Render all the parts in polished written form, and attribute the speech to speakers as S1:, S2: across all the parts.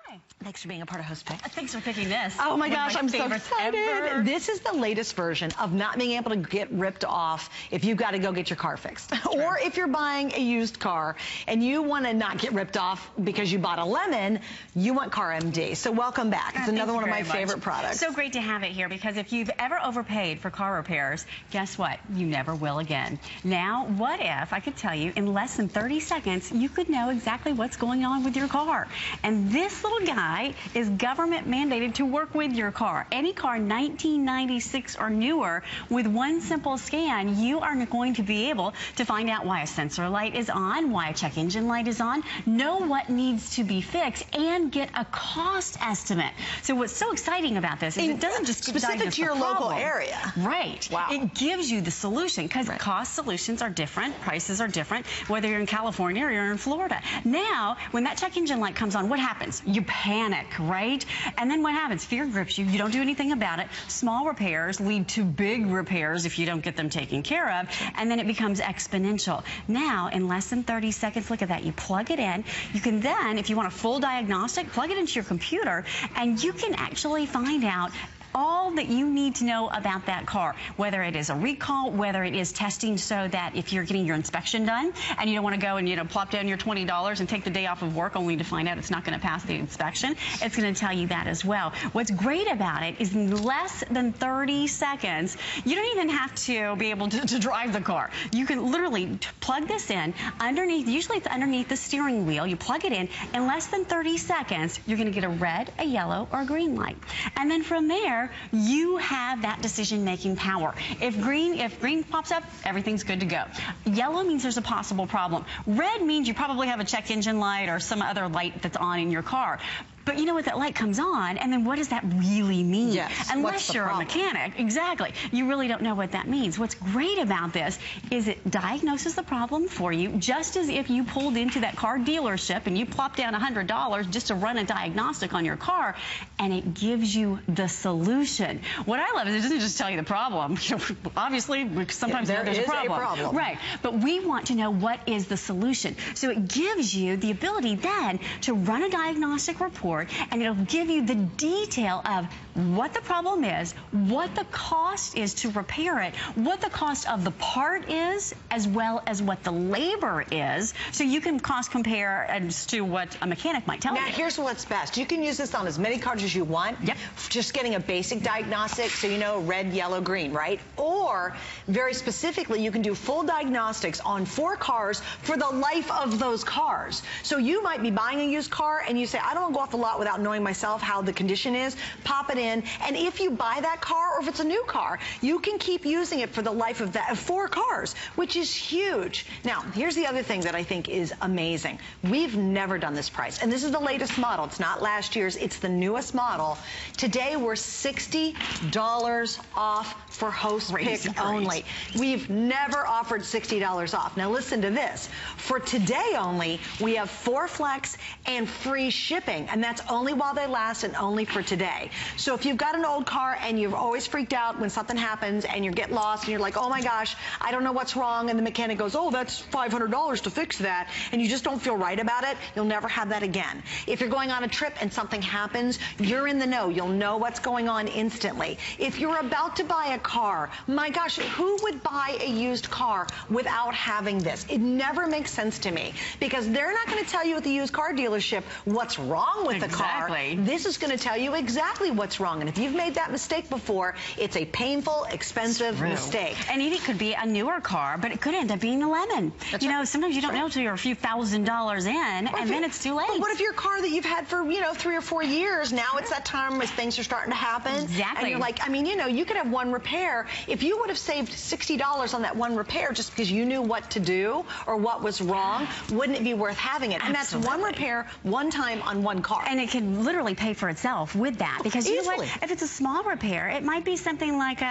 S1: Hi.
S2: Thanks for being a part of Host Pick.
S1: Thanks for picking this.
S2: Oh my gosh, I'm so excited.
S1: Ever.
S2: This is the latest version of not being able to get ripped off if you've got to go get your car fixed. Or if you're buying a used car and you want to not get ripped off because you bought a lemon, you want CarMD. So welcome back. It's another one of my favorite products.
S1: So great to have it here because if you've ever overpaid for car repairs, guess what? You never will again. Now, what if I could tell you in less than 30 seconds, you could know exactly what's going on with your car? And this little guy is government mandated to work with your car. Any car 1996 or newer, with one simple scan, you are going to be able to find out why a sensor light is on, why a check engine light is on, know what needs to be fixed, and get a cost estimate. So what's so exciting about this is it doesn't just
S2: specific to your local area.
S1: Right.
S2: Wow.
S1: It gives you the solution because cost solutions are different, prices are different, whether you're in California or you're in Florida. Now, when that check engine light comes on, what happens? You panic, right? And then what happens? Fear grips you. You don't do anything about it. Small repairs lead to big repairs if you don't get them taken care of, and then it becomes exponential. Now, in less than 30 seconds, look at that. You plug it in. You can then, if you want a full diagnostic, plug it into your computer, and you can actually find out all that you need to know about that car, whether it is a recall, whether it is testing so that if you're getting your inspection done and you don't want to go and, you know, plop down your $20 and take the day off of work only to find out it's not going to pass the inspection, it's going to tell you that as well. What's great about it is in less than 30 seconds, you don't even have to be able to drive the car. You can literally plug this in underneath, usually it's underneath the steering wheel. You plug it in less than 30 seconds, you're going to get a red, a yellow, or a green light. And then from there, you have that decision-making power. If green pops up, everything's good to go. Yellow means there's a possible problem. Red means you probably have a check engine light or some other light that's on in your car. But you know what, that light comes on, and then what does that really mean?
S2: Yes.
S1: Unless you're a mechanic, exactly. You really don't know what that means. What's great about this is it diagnoses the problem for you, just as if you pulled into that car dealership and you plopped down $100 just to run a diagnostic on your car, and it gives you the solution. What I love is it doesn't just tell you the problem. Obviously, sometimes there's a problem. Right. But we want to know what is the solution. So it gives you the ability then to run a diagnostic report, and it'll give you the detail of what the problem is, what the cost is to repair it, what the cost of the part is, as well as what the labor is, so you can cost compare as to what a mechanic might tell you.
S2: Now, here's what's best. You can use this on as many cars as you want.
S1: Yep.
S2: Just getting a basic diagnostic, so you know red, yellow, green, right? Or, very specifically, you can do full diagnostics on 4 cars for the life of those cars. So you might be buying a used car, and you say, I don't want to go off the lot without knowing myself how the condition is. Pop it in, and if you buy that car, or if it's a new car, you can keep using it for the life of that 4 cars, which is huge. Now, here's the other thing that I think is amazing. We've never done this price, and this is the latest model. It's not last year's, it's the newest model. Today, we're $60 off for Host Pick only. We've never offered $60 off. Now, listen to this. For today only, we have 4 flex and free shipping, and that's only while they last and only for today. So if you've got an old car and you've always freaked out when something happens and you get lost and you're like, oh my gosh, I don't know what's wrong, and the mechanic goes, oh, that's $500 to fix that, and you just don't feel right about it, you'll never have that again. If you're going on a trip and something happens, you're in the know. You'll know what's going on instantly. If you're about to buy a car, my gosh, who would buy a used car without having this? It never makes sense to me, because they're not going to tell you at the used car dealership what's wrong with the car. This is going to tell you exactly what's wrong. And if you've made that mistake before, it's a painful, expensive mistake.
S1: And it could be a newer car, but it could end up being a lemon. You know, sometimes you don't know until you're a few $1,000s in, and then it's too late.
S2: But what if your car that you've had for, you know, 3 or 4 years, now it's that time as things are starting to happen.
S1: Exactly.
S2: And you're like, I mean, you know, you could have one repair. If you would have saved $60 on that one repair just because you knew what to do or what was wrong, wouldn't it be worth having it? And that's one repair, one time on one car.
S1: And it can literally pay for itself with that, because you know what? If it's a small repair, it might be something like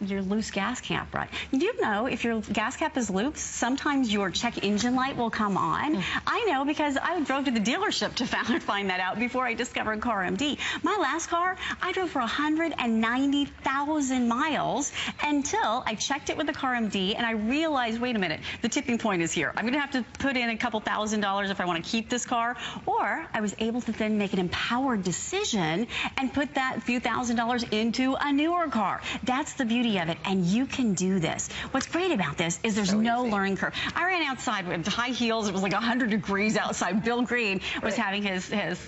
S1: your loose gas cap, right? You do know if your gas cap is loose, sometimes your check engine light will come on. I know because I drove to the dealership to find that out before I discovered CarMD. My last car, I drove for 190,000 miles until I checked it with the CarMD and I realized, wait a minute, the tipping point is here. I'm going to have to put in a couple $1,000s if I want to keep this car, or I was able to then make an empowered decision and put that few $1,000s into a newer car. That's the beauty of it, and you can do this. What's great about this is there's no learning curve. I ran outside with high heels. It was like 100 degrees outside. Bill Green was having his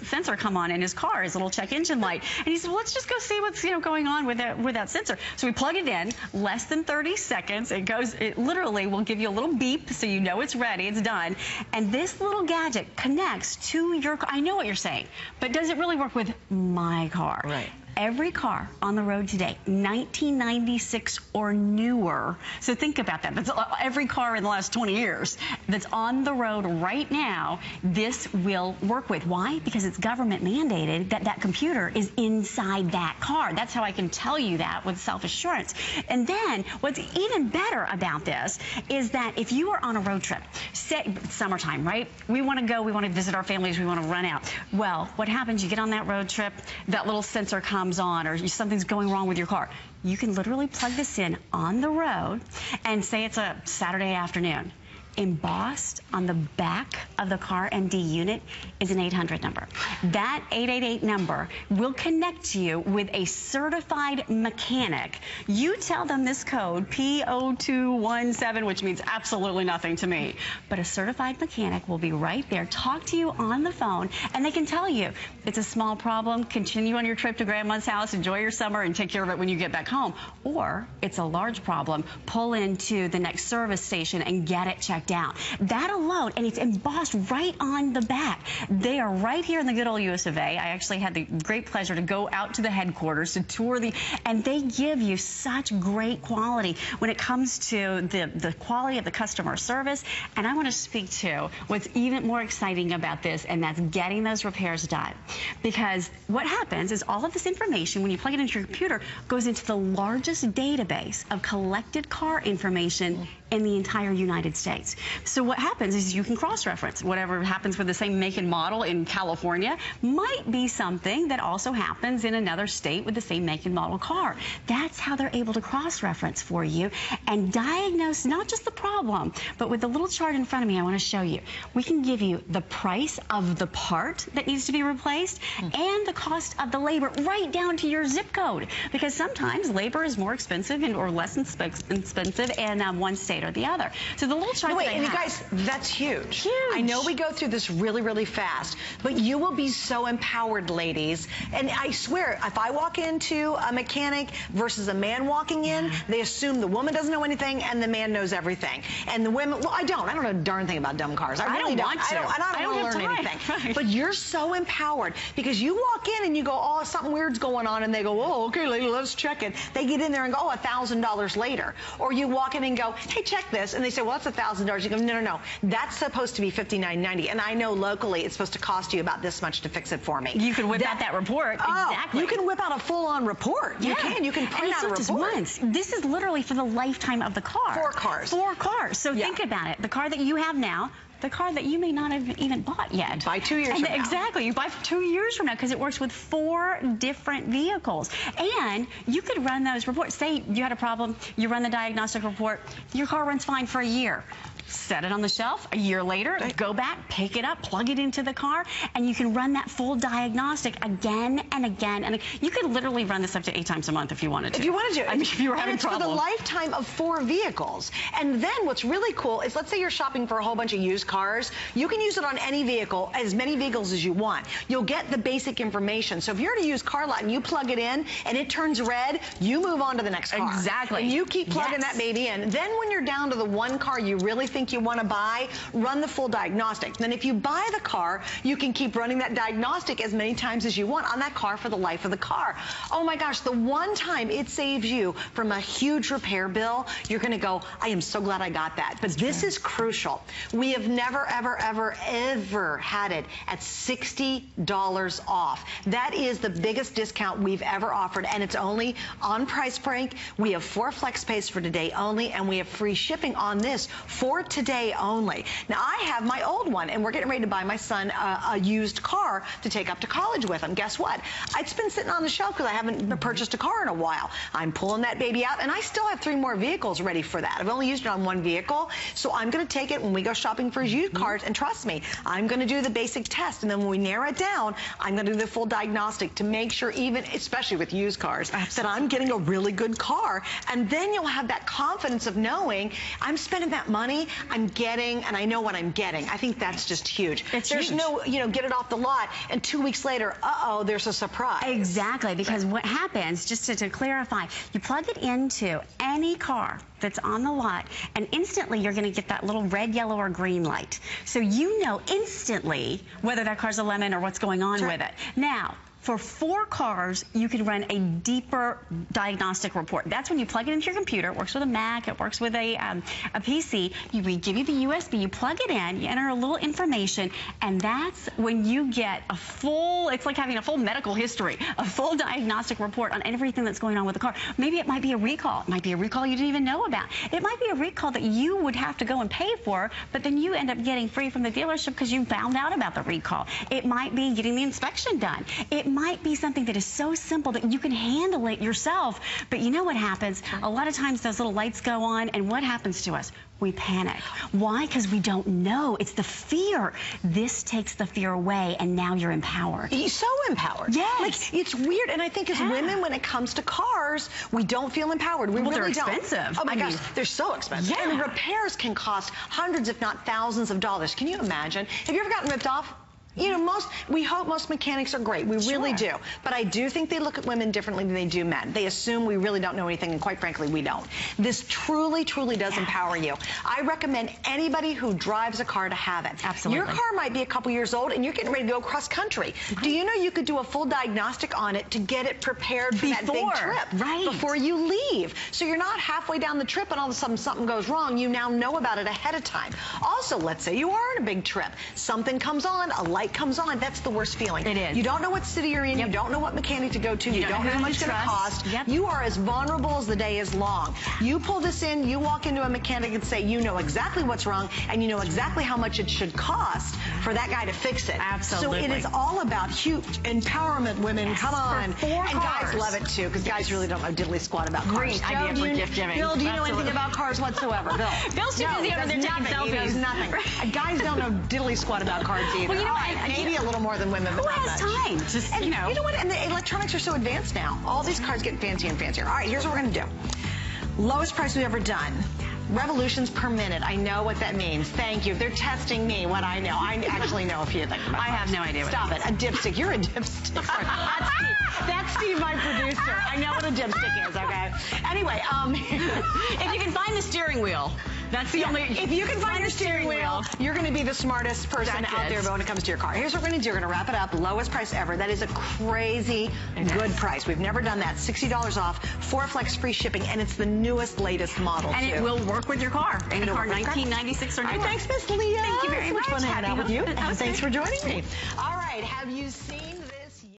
S1: sensor come on in his car, his little check engine light, and he said, well, let's just go see what's going on with that sensor. So we plug it in, less than 30 seconds. It literally will give you a little beep so you know it's ready, it's done. And this little gadget connects to your car. I know what you're saying, but does it really work with my car?
S2: Right.
S1: Every car on the road today, 1996 or newer. So think about that. That's every car in the last 20 years that's on the road right now, this will work with. Why? Because it's government mandated that that computer is inside that car. That's how I can tell you that with self-assurance. And then what's even better about this is that if you are on a road trip, say summertime, right? We want to go, we want to visit our families, we want to run out. Well, what happens? You get on that road trip, that little sensor comes on, or something's going wrong with your car. You can literally plug this in on the road and say it's a Saturday afternoon. Embossed on the back of the CarMD unit is an 800 number. That 888 number will connect you with a certified mechanic. You tell them this code, P0217, which means absolutely nothing to me. But a certified mechanic will be right there, talk to you on the phone, and they can tell you it's a small problem, continue on your trip to Grandma's house, enjoy your summer, and take care of it when you get back home. Or it's a large problem, pull into the next service station and get it checked out. That alone, and it's embossed right on the back. They are right here in the good old US of A. I actually had the great pleasure to go out to the headquarters to tour and they give you such great quality when it comes to the quality of the customer service. And I want to speak to what's even more exciting about this, and that's getting those repairs done. Because what happens is all of this information, when you plug it into your computer, goes into the largest database of collected car information in the entire United States. So what happens is you can cross-reference. Whatever happens with the same make and model in California might be something that also happens in another state with the same make and model car. That's how they're able to cross-reference for you and diagnose not just the problem, but with the little chart in front of me I want to show you. We can give you the price of the part that needs to be replaced and the cost of the labor right down to your zip code. Because sometimes labor is more expensive or less expensive in one state or the other. So the little chart
S2: and you guys, that's huge.
S1: Huge.
S2: I know we go through this really, really fast, but you will be so empowered, ladies. And I swear, if I walk into a mechanic versus a man walking in, they assume the woman doesn't know anything and the man knows everything. And the women, well, I don't know a darn thing about dumb cars. I really don't. I don't want to learn anything.
S1: Right.
S2: But you're so empowered because you walk in and you go, oh, something weird's going on, and they go, oh, okay, lady, let's check it. They get in there and go, oh, $1,000 later. Or you walk in and go, hey, check this, and they say, well, that's $1,000. You go, no, that's supposed to be $59.90, and I know locally it's supposed to cost you about this much to fix it for me.
S1: You can whip out that report.
S2: Oh,
S1: exactly.
S2: You can whip out a full-on report.
S1: Yeah.
S2: You can print out a report.
S1: Just once. This is literally for the lifetime of the car.
S2: 4 cars.
S1: 4 cars. So think about it. The car that you have now, the car that you may not have even bought yet.
S2: By 2 years from now.
S1: Exactly. You buy 2 years from now because it works with 4 different vehicles. And you could run those reports. Say you had a problem, you run the diagnostic report, your car runs fine for a year. Set it on the shelf. A year later, go back, pick it up, plug it into the car, and you can run that full diagnostic again and again. And you could literally run this up to 8 times a month if you wanted to.
S2: If you wanted to.
S1: I mean, if you were having problems.
S2: For the lifetime of 4 vehicles. And then what's really cool is, let's say you're shopping for a whole bunch of used cars. You can use it on any vehicle, as many vehicles as you want. You'll get the basic information. So if you're at a used car lot and you plug it in and it turns red, you move on to the next car.
S1: Exactly.
S2: And you keep plugging that baby in. Then when you're down to the one car you really think you want to buy, run the full diagnostic. Then if you buy the car, you can keep running that diagnostic as many times as you want on that car for the life of the car. Oh my gosh, the one time it saves you from a huge repair bill, you're going to go, I am so glad I got that. But this is crucial. We have never, ever, ever, ever had it at $60 off. That is the biggest discount we've ever offered, and it's only on Price Break. We have 4 flex pays for today only, and we have free shipping on this for today only. Now, I have my old one, and we're getting ready to buy my son a used car to take up to college with him. Guess what? It's been sitting on the shelf because I haven't purchased a car in a while. I'm pulling that baby out, and I still have 3 more vehicles ready for that. I've only used it on 1 vehicle, so I'm going to take it when we go shopping for used cars, and trust me, I'm going to do the basic test, and then when we narrow it down, I'm going to do the full diagnostic to make sure, even, especially with used cars, that I'm getting a really good car, and then you'll have that confidence of knowing I'm spending that money, I'm getting, and I know what I'm getting. I think that's just huge. There's no, get it off the lot, and 2 weeks later, uh-oh, there's a surprise.
S1: Exactly, because what happens, just to clarify, you plug it into any car that's on the lot, and instantly you're going to get that little red, yellow, or green light. So you know instantly whether that car's a lemon or what's going on with it. Now, for 4 cars, you can run a deeper diagnostic report. That's when you plug it into your computer. It works with a Mac. It works with a PC. We give you the USB. You plug it in. You enter a little information, and that's when you get a full, it's like having a full medical history, a full diagnostic report on everything that's going on with the car. Maybe it might be a recall. It might be a recall you didn't even know about. It might be a recall that you would have to go and pay for, but then you end up getting free from the dealership because you found out about the recall. It might be getting the inspection done. It might be something that is so simple that you can handle it yourself. But you know what happens? A lot of times those little lights go on, and what happens to us? We panic. Why? Because we don't know. It's the fear. This takes the fear away, and now you're empowered.
S2: You're so empowered.
S1: Yes.
S2: Like, it's weird, and I think as women, when it comes to cars, we don't feel empowered. We really don't.
S1: They're expensive.
S2: Oh my gosh, they're so expensive.
S1: Yeah.
S2: And repairs can cost hundreds, if not thousands of dollars. Can you imagine? Have you ever gotten ripped off? We hope most mechanics are great. We really do. But I do think they look at women differently than they do men. They assume we really don't know anything, and quite frankly, we don't. This truly, truly does empower you. I recommend anybody who drives a car to have it.
S1: Absolutely.
S2: Your car might be a couple years old, and you're getting ready to go cross country. Do you know you could do a full diagnostic on it to get it prepared for that big trip?
S1: Right.
S2: Before you leave. So you're not halfway down the trip, and all of a sudden something goes wrong. You now know about it ahead of time. Also, let's say you are on a big trip. Something comes on, a light comes on. That's the worst feeling.
S1: It is.
S2: You don't know what city you're in. You don't know what mechanic to go to. You don't know how much it's going to cost. You are as vulnerable as the day is long. You pull this in, you walk into a mechanic and say you know exactly what's wrong, and you know exactly how much it should cost for that guy to fix it.
S1: Absolutely.
S2: So it is all about huge empowerment, women. Come on.
S1: And
S2: guys love it too, because guys really don't know diddly squat about cars.
S1: Great idea for gift giving.
S2: Bill, do you know anything about cars whatsoever? Bill?
S1: Bill's too busy over there taking selfies.
S2: He knows nothing. Guys don't know diddly squat about cars either.
S1: Well, you know,
S2: maybe a little more than women, but
S1: who
S2: not
S1: has
S2: much.
S1: time? Just,
S2: and you know what? And the electronics are so advanced now. All these cars get fancier and fancier. All right, here's what we're going to do. Lowest price we've ever done. Revolutions per minute. I know what that means. Thank you. They're testing me, what I know. I actually know a few things about
S1: I have no idea what
S2: Stop it. A dipstick. You're a dipstick. That's Steve. That's Steve, my producer. I know what a dipstick is, okay? Anyway,
S1: if you can find the steering wheel, that's the only...
S2: If you can find your steering wheel, you're going to be the smartest person out there when it comes to your car. Here's what we're going to do. We're going to wrap it up. Lowest price ever. That is a crazy good price. We've never done that. $60 off, 4 flex free shipping, and it's the newest, latest model,
S1: and it will work with your car. Any car, 1996 or newer.
S2: Thanks, Miss Leah.
S1: Thank you very much.
S2: So much fun hanging out with you. And thanks for joining me.
S1: All
S2: right, have you seen this?